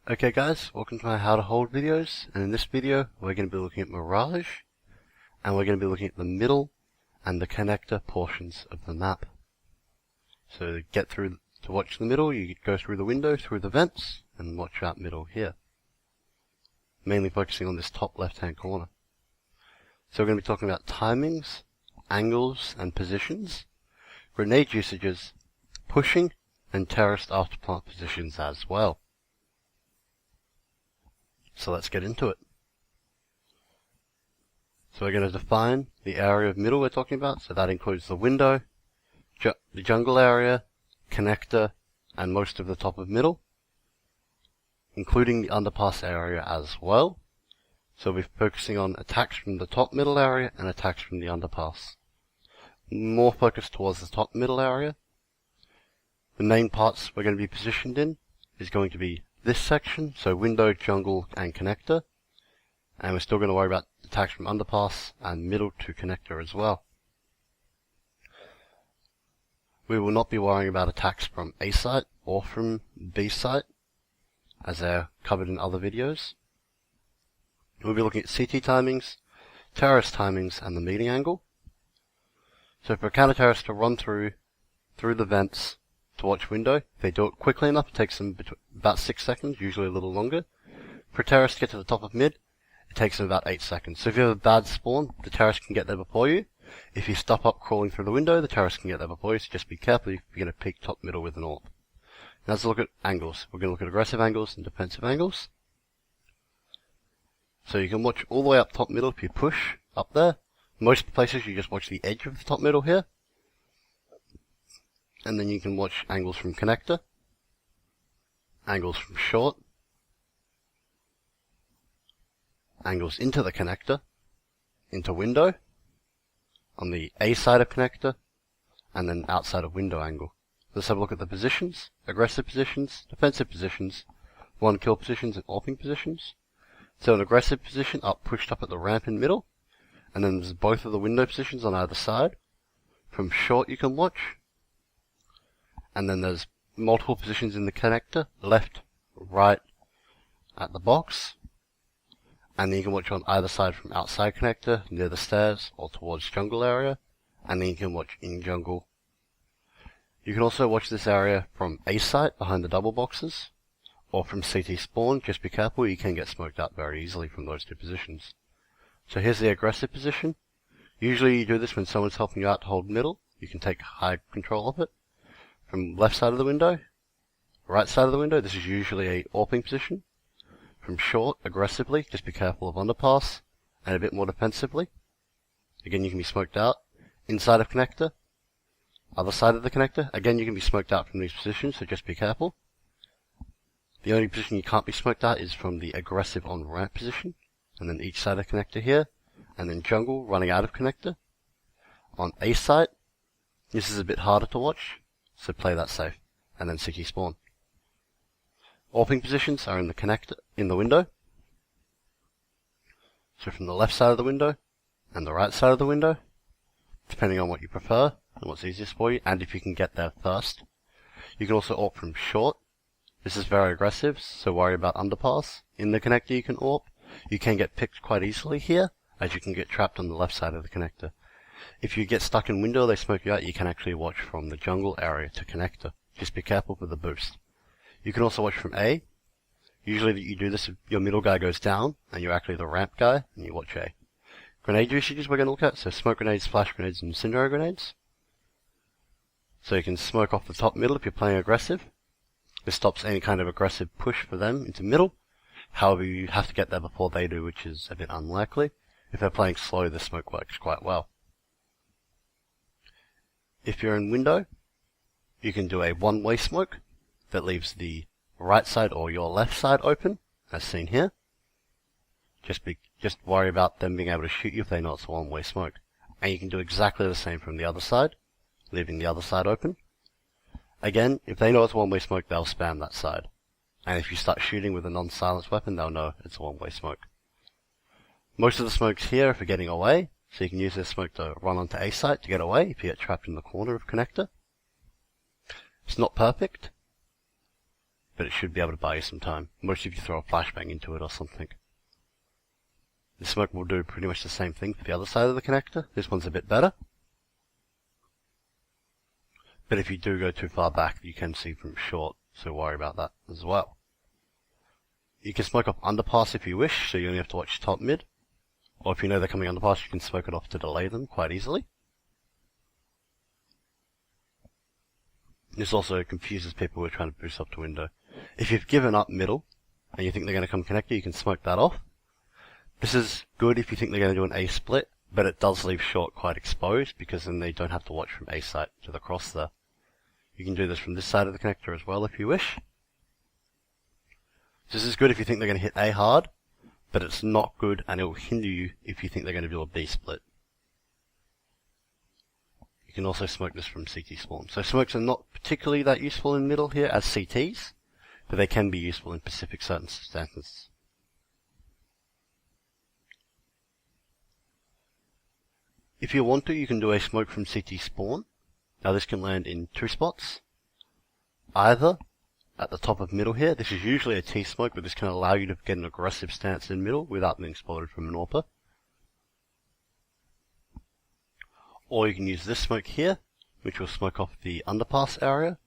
Okay guys, welcome to my how to hold videos, and in this video we're going to be looking at Mirage, and we're going to be looking at the middle and the connector portions of the map. So to watch the middle, you go through the window, through the vents, and watch that middle here. Mainly focusing on this top left hand corner. So we're going to be talking about timings, angles and positions, grenade usages, pushing, and terrorist afterplant positions as well. So let's get into it. So we're going to define the area of middle we're talking about. So that includes the window, the jungle area, connector, and most of the top of middle, including the underpass area as well. So we're focusing on attacks from the top middle area and attacks from the underpass. More focused towards the top middle area. The main parts we're going to be positioned in is going to be this section, so window, jungle, and connector. And we're still going to worry about attacks from underpass and middle to connector as well. We will not be worrying about attacks from A site or from B site, as they're covered in other videos. We'll be looking at CT timings, terrorist timings, and the meeting angle. So for a counter-terrorist to run through the vents to watch window, if they do it quickly enough, it takes them about 6 seconds, usually a little longer. For a terrorist to get to the top of mid, it takes them about 8 seconds. So if you have a bad spawn, the terrorist can get there before you. If you stop up crawling through the window, the terrorist can get there before you, so just be careful if you're going to peek top middle with an AWP. Now let's look at angles. We're going to look at aggressive angles and defensive angles. So you can watch all the way up top middle if you push up there. Most places you just watch the edge of the top middle here. And then you can watch angles from connector, angles from short, angles into the connector, into window, on the A side of connector, and then outside of window angle. Let's have a look at the positions: aggressive positions, defensive positions, one kill positions, and AWPing positions. So an aggressive position pushed up at the ramp in middle, and then there's both of the window positions on either side. From short you can watch. And then there's multiple positions in the connector, left, right, at the box. And then you can watch on either side from outside connector, near the stairs, or towards jungle area. And then you can watch in jungle. You can also watch this area from A site, behind the double boxes, or from CT spawn. Just be careful, you can get smoked out very easily from those two positions. So here's the aggressive position. Usually you do this when someone's helping you out to hold middle. You can take high control of it. From left side of the window, right side of the window, this is usually a AWPing position. From short, aggressively, just be careful of underpass, and a bit more defensively. Again, you can be smoked out. Inside of connector, other side of the connector, again you can be smoked out from these positions, so just be careful. The only position you can't be smoked out is from the aggressive on ramp position, and then each side of connector here, and then jungle running out of connector. On A site, this is a bit harder to watch, so play that safe, and then CT spawn. AWPing positions are in the connector, in the window. So from the left side of the window, and the right side of the window, depending on what you prefer, and what's easiest for you, and if you can get there first. You can also AWP from short. This is very aggressive, so worry about underpass. In the connector you can AWP. You can get picked quite easily here, as you can get trapped on the left side of the connector. If you get stuck in window, they smoke you out, you can actually watch from the jungle area to connector. Just be careful with the boost. You can also watch from A. Usually you do this if your middle guy goes down, and you're actually the ramp guy, and you watch A. Grenade usages we're going to look at, so smoke grenades, flash grenades, and incendiary grenades. So you can smoke off the top middle if you're playing aggressive. This stops any kind of aggressive push for them into middle. However, you have to get there before they do, which is a bit unlikely. If they're playing slow, the smoke works quite well. If you're in window, you can do a one-way smoke that leaves the right side or your left side open, as seen here. Just worry about them being able to shoot you if they know it's a one-way smoke. And you can do exactly the same from the other side, leaving the other side open. Again, if they know it's a one-way smoke, they'll spam that side. And if you start shooting with a non-silenced weapon, they'll know it's a one-way smoke. Most of the smokes here are for getting away, so you can use this smoke to run onto A site to get away if you get trapped in the corner of connector. It's not perfect. but it should be able to buy you some time, mostly if you throw a flashbang into it or something. The smoke will do pretty much the same thing for the other side of the connector. This one's a bit better. But if you do go too far back, you can see from short, so worry about that as well. You can smoke off underpass if you wish, so you only have to watch top mid. Or if you know they're coming underpass, you can smoke it off to delay them quite easily. This also confuses people who are trying to boost up to window. If you've given up middle, and you think they're going to come connector, you can smoke that off. This is good if you think they're going to do an A split, but it does leave short quite exposed, because then they don't have to watch from A site to the cross there. You can do this from this side of the connector as well if you wish. This is good if you think they're going to hit A hard, but it's not good and it will hinder you if you think they're going to do a B split. You can also smoke this from CT spawn. So smokes are not particularly that useful in middle here as CTs, but they can be useful in specific circumstances. If you want to, you can do a smoke from CT spawn. Now this can land in two spots. Either at the top of middle here, this is usually a T smoke, but this can allow you to get an aggressive stance in middle without being spotted from an AWPer. Or you can use this smoke here, which will smoke off the underpass area.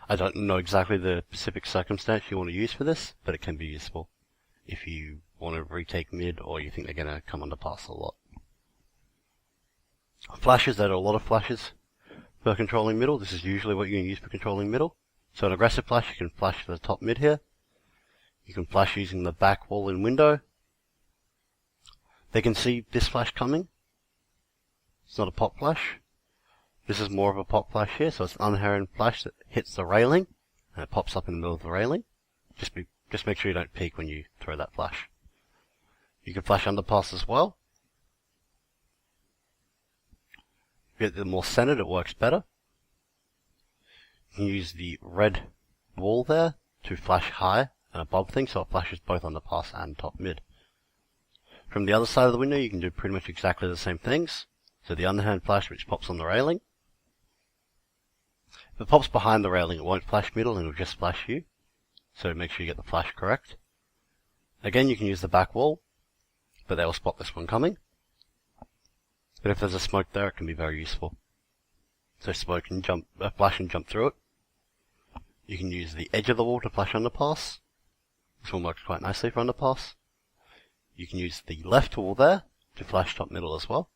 I don't know exactly the specific circumstance you want to use for this, but it can be useful if you want to retake mid or you think they're going to come underpass a lot. Flashes, there are a lot of flashes for controlling middle. This is usually what you can use for controlling middle. So an aggressive flash, you can flash to the top mid here. You can flash using the back wall in window. They can see this flash coming. It's not a pop flash. This is more of a pop flash here, so it's an unheralded flash that hits the railing, and it pops up in the middle of the railing. Just make sure you don't peek when you throw that flash. You can flash underpass as well. If you get the more centered, it works better. You can use the red wall there to flash high and above things, so it flashes both underpass and top mid. From the other side of the window, you can do pretty much exactly the same things. So the underhand flash, which pops on the railing. If it pops behind the railing, it won't flash middle, and it will just flash you. So make sure you get the flash correct. Again, you can use the back wall, but they will spot this one coming. But if there's a smoke there, it can be very useful. So smoke and jump, flash and jump through it. You can use the edge of the wall to flash underpass. This one works quite nicely for underpass. You can use the left wall there to flash top middle as well.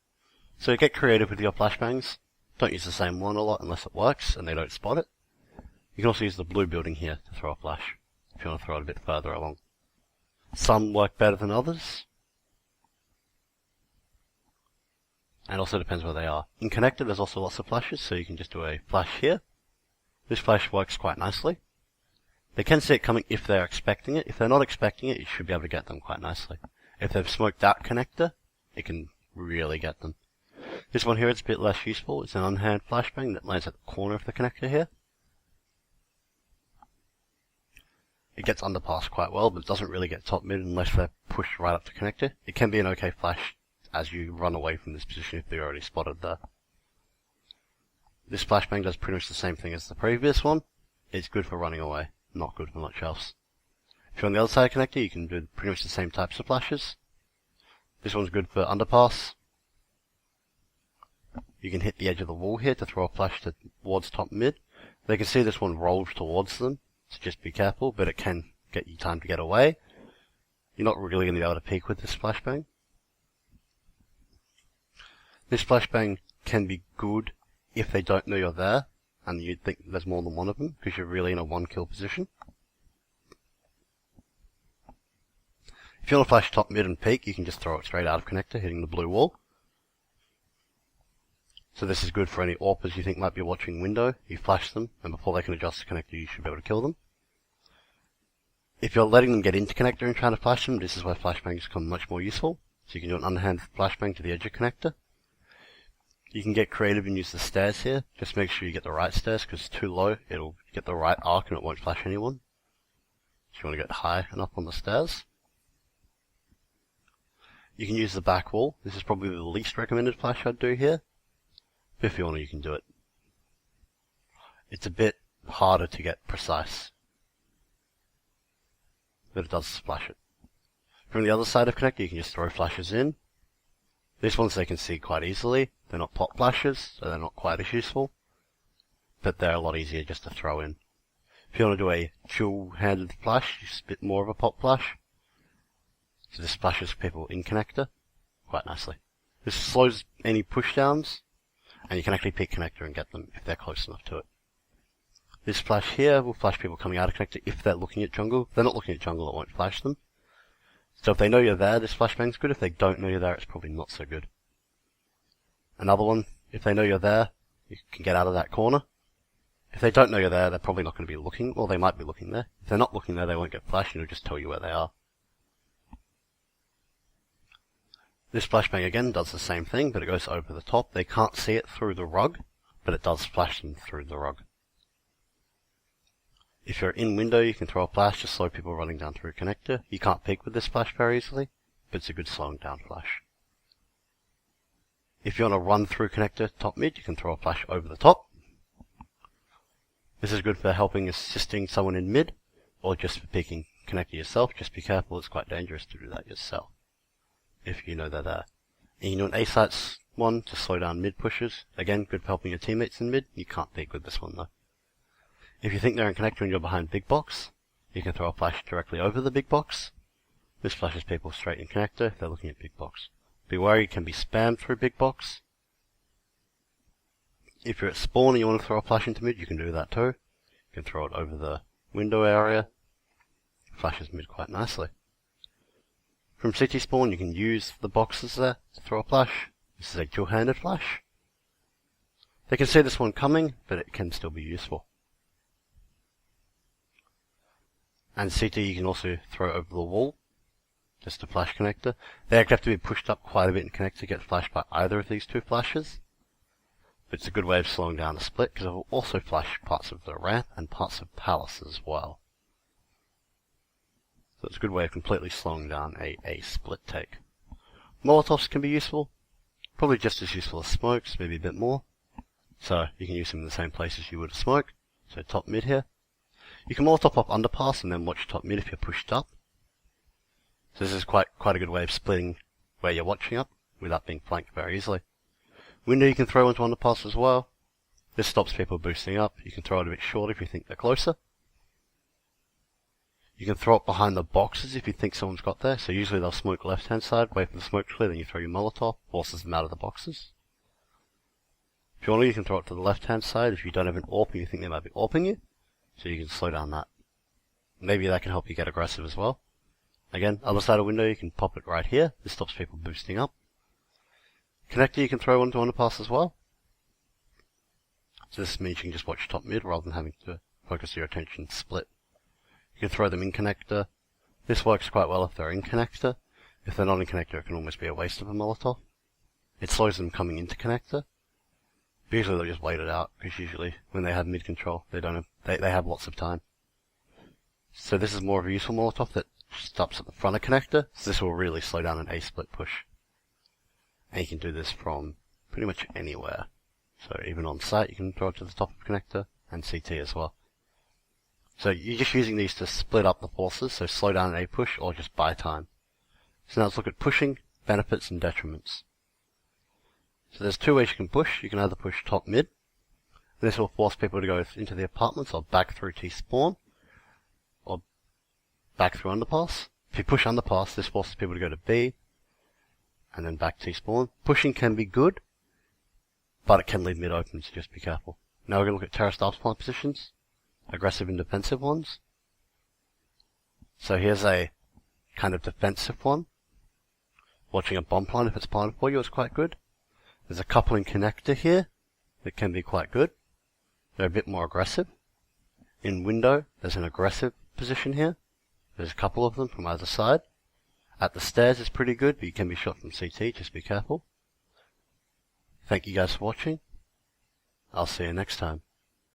So get creative with your flashbangs. Don't use the same one a lot unless it works and they don't spot it. You can also use the blue building here to throw a flash, if you want to throw it a bit further along. Some work better than others. And also depends where they are. In connector there's also lots of flashes, so you can just do a flash here. This flash works quite nicely. They can see it coming if they're expecting it. If they're not expecting it, you should be able to get them quite nicely. If they've smoked that connector, it can really get them. This one here is a bit less useful. It's an unhand flashbang that lands at the corner of the connector here. It gets underpass quite well, but it doesn't really get top mid unless they're pushed right up the connector. It can be an okay flash as you run away from this position if they're already spotted there. This flashbang does pretty much the same thing as the previous one. It's good for running away, not good for much else. If you're on the other side of the connector, you can do pretty much the same types of flashes. This one's good for underpass. You can hit the edge of the wall here to throw a flash towards top mid. They can see this one rolls towards them, so just be careful, but it can get you time to get away. You're not really going to be able to peek with this flashbang. This flashbang can be good if they don't know you're there, and you think there's more than one of them, because you're really in a one-kill position. If you want to flash top mid and peek, you can just throw it straight out of connector, hitting the blue wall. So this is good for any AWPers you think might be watching window. You flash them, and before they can adjust the connector, you should be able to kill them. If you're letting them get into connector and trying to flash them, this is where flashbangs become much more useful. So you can do an underhand flashbang to the edge of connector. You can get creative and use the stairs here. Just make sure you get the right stairs, because it's too low, it'll get the right arc and it won't flash anyone. So you want to get high enough on the stairs. You can use the back wall. This is probably the least recommended flash I'd do here. But if you want to, you can do it. It's a bit harder to get precise, but it does splash it. From the other side of connector, you can just throw flashes in. These ones they can see quite easily. They're not pop flashes, so they're not quite as useful, but they're a lot easier just to throw in. If you want to do a dual-handed flash, just a bit more of a pop flash. So this splashes people in connector quite nicely. This slows any pushdowns, and you can actually pick connector and get them if they're close enough to it. This flash here will flash people coming out of connector if they're looking at jungle. If they're not looking at jungle, it won't flash them. So if they know you're there, this flashbang's good. If they don't know you're there, it's probably not so good. Another one, if they know you're there, you can get out of that corner. If they don't know you're there, they're probably not going to be looking, or they might be looking there. If they're not looking there, they won't get flashed, and it'll just tell you where they are. This flashbang again does the same thing, but it goes over the top. They can't see it through the rug, but it does flash them through the rug. If you're in window, you can throw a flash to slow people running down through connector. You can't peek with this flash very easily, but it's a good slowing down flash. If you want to run through connector top mid, you can throw a flash over the top. This is good for helping assisting someone in mid, or just for peeking connector yourself. Just be careful, it's quite dangerous to do that yourself, if you know they're there. And you can do an A-sites one to slow down mid pushes. Again, good for helping your teammates in mid. You can't peek with this one though. If you think they're in connector and you're behind big box, you can throw a flash directly over the big box. This flashes people straight in connector if they're looking at big box. Beware, you can be spammed through big box. If you're at spawn and you want to throw a flash into mid, you can do that too. You can throw it over the window area. Flashes mid quite nicely. From CT spawn, you can use the boxes there to throw a flash. This is a dual-handed flash. They can see this one coming, but it can still be useful. And CT you can also throw over the wall, just a flash connector. They actually have to be pushed up quite a bit in connector to get flashed by either of these two flashes. But it's a good way of slowing down a split, because it will also flash parts of the ramp and parts of palace as well. So it's a good way of completely slowing down a split take. Molotovs can be useful, probably just as useful as smokes, maybe a bit more. So you can use them in the same places you would a smoke, so top mid here. You can Molotov up Underpass and then watch top mid if you're pushed up. So this is quite a good way of splitting where you're watching up, without being flanked very easily. Window you can throw into Underpass as well. This stops people boosting up. You can throw it a bit shorter if you think they're closer. You can throw it behind the boxes if you think someone's got there. So usually they'll smoke left hand side, wait for the smoke to clear, then you throw your Molotov, forces them out of the boxes. If you want to, you can throw it to the left hand side if you don't have an AWP and you think they might be AWPing you. So you can slow down that. Maybe that can help you get aggressive as well. Again, other side of window, you can pop it right here. This stops people boosting up. Connector you can throw onto Underpass as well. So this means you can just watch top mid rather than having to focus your attention split. You can throw them in connector. This works quite well if they're in connector. If they're not in connector, it can almost be a waste of a Molotov. It slows them coming into connector. But usually they'll just wait it out, because usually when they have mid control, they have lots of time. So this is more of a useful Molotov that stops at the front of connector, so this will really slow down an A-split push. And you can do this from pretty much anywhere. So even on site, you can throw it to the top of connector, and CT as well. So you're just using these to split up the forces, so slow down an A push, or just buy time. So now let's look at pushing, benefits, and detriments. So there's two ways you can push. You can either push top mid. This will force people to go into the apartments or back through T-spawn, or back through Underpass. If you push Underpass, this forces people to go to B, and then back T-spawn. Pushing can be good, but it can leave mid open, so just be careful. Now we're going to look at terrorist spawn positions, aggressive and defensive ones. So here's a kind of defensive one. Watching a bomb plant, if it's planted for you, is quite good. There's a couple in connector here that can be quite good. They're a bit more aggressive. In window, there's an aggressive position here. There's a couple of them from either side. At the stairs is pretty good, but you can be shot from CT, just be careful. Thank you guys for watching. I'll see you next time.